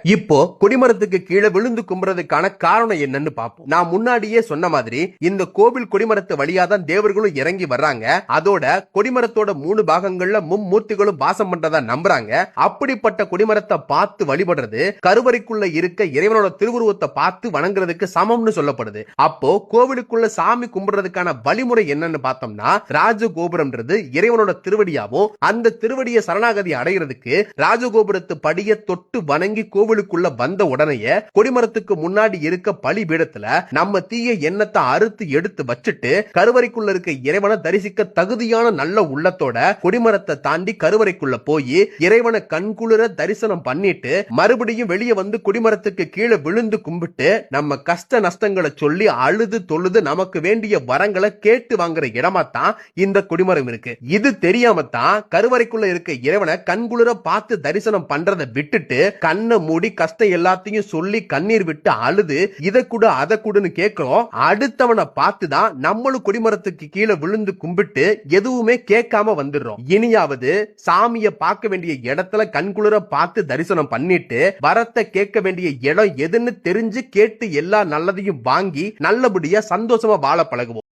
இப்போ கொடிமரத்துக்கு கீழே விழுந்து கும்புறதுக்கான காரணம் என்னன்னு பாப்போம். நான் முன்னாடியே சொன்ன மாதிரி இந்த கோவில் கொடிமரத்து வழியா தான் தேவர்களும் இறங்கி வர்றாங்க. அதோட கொடிமரத்தோட 3 பாகங்கள்ல மும்மூர்த்திகளும் வாசம் பண்றதா நம்புறாங்க. அப்படிப்பட்ட கொடிமரத்தை பார்த்து வழிபடுறது கருவறைக்குள்ள இருக்க இறைவனோட திருவுருவத்தை பார்த்து வணங்குறதுக்கு சமம்னு சொல்லப்படுது. அப்போ கோவிலுக்குள்ள சாமி கும்பிடுறதுக்கான வழிமுறை என்னன்னு பார்த்தோம்னா, ராஜகோபுரம்ன்றது இறைவனோட திருவடியாவும் அந்த திருவடியை சரணாகதி அடைகிறதுக்கு ராஜகோபுரத்து படியை தொட்டு வணங்கி கோவிலுக்குள்ள வந்த உடனே கொடிமரத்துக்கு முன்னாடி இருக்க பலி பீடத்துல நம்ம தீய எண்ணத்தை அறுத்து எடுத்து வச்சுட்டு கருவறைக்குள்ள இருக்க இறைவனை தரிசிக்க தகுதியான நல்ல உள்ளத்தோட கொடிமரத்தை தாண்டி கருவறைக்குள்ள போய் இறைவனை கண்குளிர தரிசனம் பண்ணிட்டு மறுபடியும் வெளியே வந்து கொடிமரத்துக்கு கீழே விழுந்து கும்பிட்டு நம்ம கஷ்ட நஷ்டங்களை சொல்லி அழுது தொழுது நமக்கு வேண்டிய வரங்களை கேட்டு வாங்குற இடமா தான் இந்த கொடிமரம் இருக்கு. இது தெரியாம தான் கருவறைக்குள்ள இருக்க இறைவனை கண்குளிர பார்த்து தரிசனம் பண்றதை விட்டுட்டு கண்ணை மூடி கஷ்டம் எல்லாத்தையும் சொல்லி கண்ணீர் விட்டு அழுது இதை கூட அதை கூடன்னு கேட்கிறோம். அடுத்தவனை பார்த்து தான் நம்மளும் கொடிமரத்துக்கு கீழே விழுந்து கும்பிட்டு எதுவுமே கேட்காம வந்துடுறோம். இனியாவது சாமியை பார்க்க வேண்டிய இடத்துல கண்குளிர பார்த்து தரிசனம் பண்ணிட்டு வரத்தை கேட்க வேண்டிய இடம் எதுன்னு தெரிஞ்சு கேட்டு எல்லா நல்லதையும் வாங்கி நல்லபடியா சந்தோஷமா வாழ பழகுவோம்.